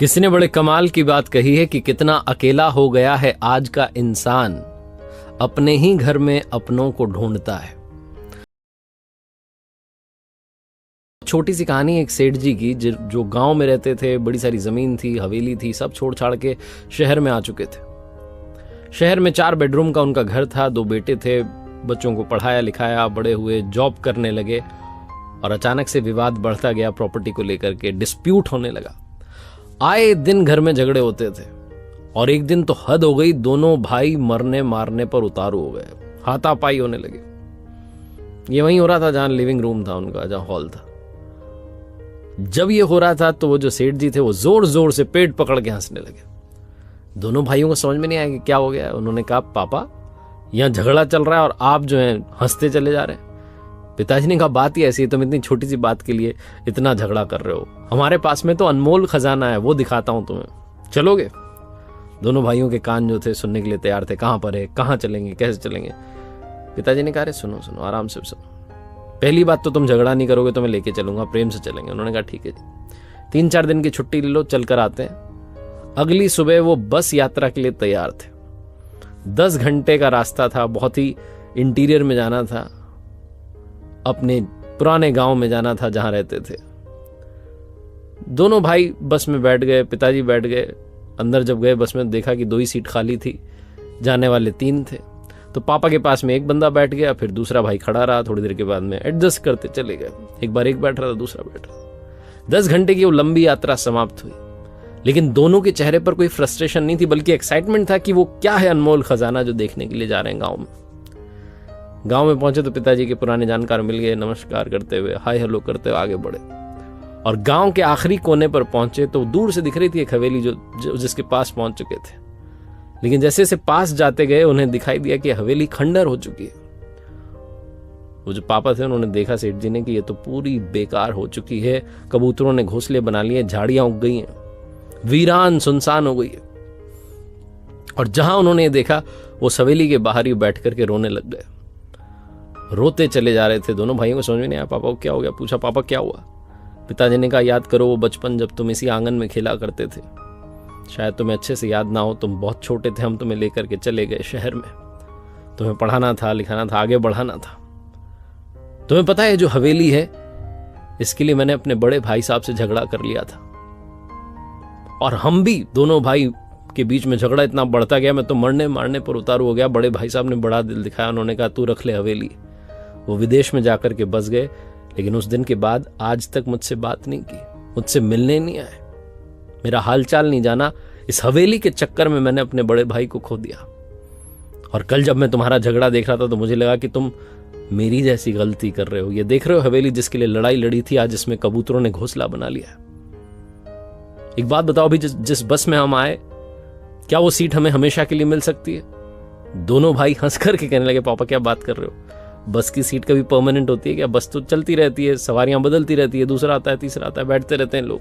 किसी ने बड़े कमाल की बात कही है कि कितना अकेला हो गया है आज का इंसान, अपने ही घर में अपनों को ढूंढता है। छोटी सी कहानी एक सेठ जी की जो गांव में रहते थे, बड़ी सारी जमीन थी, हवेली थी, सब छोड़ छाड़ के शहर में आ चुके थे। शहर में 4 बेडरूम का उनका घर था, 2 बेटे थे, बच्चों को पढ़ाया लिखाया, बड़े हुए, जॉब करने लगे और अचानक से विवाद बढ़ता गया, प्रॉपर्टी को लेकर के डिस्प्यूट होने लगा। आए दिन घर में झगड़े होते थे और एक दिन तो हद हो गई, दोनों भाई मरने मारने पर उतारू हो गए, हाथापाई होने लगे। ये वहीं हो रहा था जहां लिविंग रूम था उनका, जहां हॉल था। जब ये हो रहा था तो वो जो सेठ जी थे वो जोर जोर से पेट पकड़ के हंसने लगे। दोनों भाइयों को समझ में नहीं आया कि क्या हो गया है। उन्होंने कहा, पापा यहां झगड़ा चल रहा है और आप जो है हंसते चले जा रहे हैं। पिताजी ने कहा, बात ही ऐसी है, तुम इतनी छोटी सी बात के लिए इतना झगड़ा कर रहे हो। हमारे पास में तो अनमोल खजाना है, वो दिखाता हूं तुम्हें, चलोगे? दोनों भाइयों के कान जो थे सुनने के लिए तैयार थे। कहां पर है, कहां चलेंगे, कैसे चलेंगे? पिताजी ने कहा, सुनो सुनो, आराम से सुनो। पहली बात तो तुम झगड़ा नहीं करोगे तो मैं लेके चलूंगा, प्रेम से चलेंगे। उन्होंने कहा, ठीक है जी, 3-4 दिन की छुट्टी ले लो, चल कर आते हैं। अगली सुबह वो बस यात्रा के लिए तैयार थे। 10 घंटे का रास्ता था, बहुत ही इंटीरियर में जाना था, अपने पुराने गांव में जाना था जहां रहते थे। दोनों भाई बस में बैठ गए, पिताजी बैठ गए। अंदर जब गए बस में देखा कि 2 ही सीट खाली थी, जाने वाले 3 थे। तो पापा के पास में एक बंदा बैठ गया, फिर दूसरा भाई खड़ा रहा। थोड़ी देर के बाद में एडजस्ट करते चले गए, एक बार एक बैठ रहा था, दूसरा बैठ रहा था। 10 घंटे की वो लंबी यात्रा समाप्त हुई, लेकिन दोनों के चेहरे पर कोई फ्रस्ट्रेशन नहीं थी, बल्कि एक्साइटमेंट था कि वो क्या है अनमोल खजाना जो देखने के लिए जा रहे हैं गाँव में। गांव में पहुंचे तो पिताजी के पुराने जानकार मिल गए, नमस्कार करते हुए, हाय हेलो करते हुए आगे बढ़े और गांव के आखिरी कोने पर पहुंचे तो दूर से दिख रही थी एक हवेली जो जिसके पास पहुंच चुके थे। लेकिन जैसे जैसे पास जाते गए उन्हें दिखाई दिया कि हवेली खंडर हो चुकी है। वो जो पापा थे उन्होंने देखा सेठ जी ने कि ये तो पूरी बेकार हो चुकी है, कबूतरों ने घोंसले बना लिए, झाड़ियां उग गई हैं, वीरान सुनसान हो गई है। और जहां उन्होंने देखा वो हवेली के बाहर ही बैठ करके रोने लग गए, रोते चले जा रहे थे। दोनों भाइयों को समझ में नहीं आया, पापा को क्या हो गया? पूछा, पापा क्या हुआ? पिताजी ने कहा, याद करो वो बचपन जब तुम इसी आंगन में खेला करते थे, शायद तुम्हें अच्छे से याद ना हो, तुम बहुत छोटे थे, हम तुम्हें लेकर के चले गए शहर में, तुम्हें पढ़ाना था, लिखाना था, आगे बढ़ाना था। तुम्हें पता है जो हवेली है, इसके लिए मैंने अपने बड़े भाई साहब से झगड़ा कर लिया था और हम भी दोनों भाई के बीच में झगड़ा इतना बढ़ता गया, मैं तो मरने मारने पर उतारू हो गया। बड़े भाई साहब ने बड़ा दिल दिखाया, उन्होंने कहा, तू रख ले हवेली। वो विदेश में जाकर के बस गए, लेकिन उस दिन के बाद आज तक मुझसे बात नहीं की, मुझसे मिलने नहीं आए, मेरा हालचाल नहीं जाना। इस हवेली के चक्कर में मैंने अपने बड़े भाई को खो दिया। और कल जब मैं तुम्हारा झगड़ा देख रहा था तो मुझे लगा कि तुम मेरी जैसी गलती कर रहे हो। ये देख रहे हो हवेली जिसके लिए लड़ाई लड़ी थी, आज इसमें कबूतरों ने घोंसला बना लिया। एक बात बताओ, अभी जिस बस में हम आए, क्या वो सीट हमें हमेशा के लिए मिल सकती है? दोनों भाई हंस करके कहने लगे, पापा क्या बात कर रहे हो? बस की सीट कभी परमानेंट होती है क्या? बस तो चलती रहती है, सवारियां बदलती रहती है, दूसरा आता है, तीसरा आता है, बैठते रहते हैं लोग।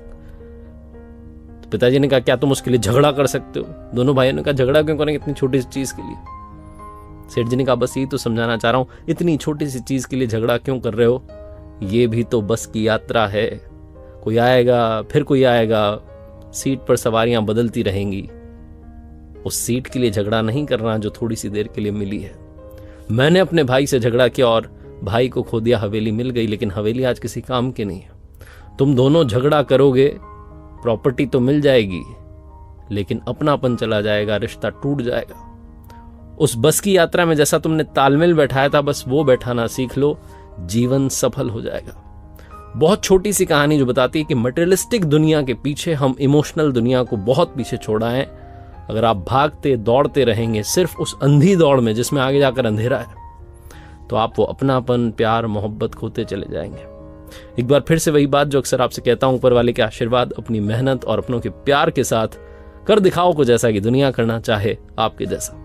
तो पिताजी ने कहा, क्या तुम उसके लिए झगड़ा कर सकते हो? दोनों भाइयों ने कहा, झगड़ा क्यों करेंगे इतनी छोटी सी चीज के लिए? सेठ जी ने कहा, बस यही तो समझाना चाह रहा हूं, इतनी छोटी सी चीज के लिए झगड़ा क्यों कर रहे हो? ये भी तो बस की यात्रा है, कोई आएगा फिर कोई आएगा, सीट पर सवारियां बदलती रहेंगी। उस सीट के लिए झगड़ा नहीं करना जो थोड़ी सी देर के लिए मिली है। मैंने अपने भाई से झगड़ा किया और भाई को खो दिया, हवेली मिल गई, लेकिन हवेली आज किसी काम की नहीं है। तुम दोनों झगड़ा करोगे, प्रॉपर्टी तो मिल जाएगी, लेकिन अपनापन चला जाएगा, रिश्ता टूट जाएगा। उस बस की यात्रा में जैसा तुमने तालमेल बैठाया था, बस वो बैठाना सीख लो, जीवन सफल हो जाएगा। बहुत छोटी सी कहानी जो बताती है कि मटेरियलिस्टिक दुनिया के पीछे हम इमोशनल दुनिया को बहुत पीछे छोड़ा है। अगर आप भागते दौड़ते रहेंगे सिर्फ उस अंधी दौड़ में जिसमें आगे जाकर अंधेरा है, तो आप वो अपनापन, प्यार, मोहब्बत खोते चले जाएंगे। एक बार फिर से वही बात जो अक्सर आपसे कहता हूं, ऊपर वाले के आशीर्वाद, अपनी मेहनत और अपनों के प्यार के साथ कर दिखाओ कुछ ऐसा कि दुनिया करना चाहे आपके जैसा।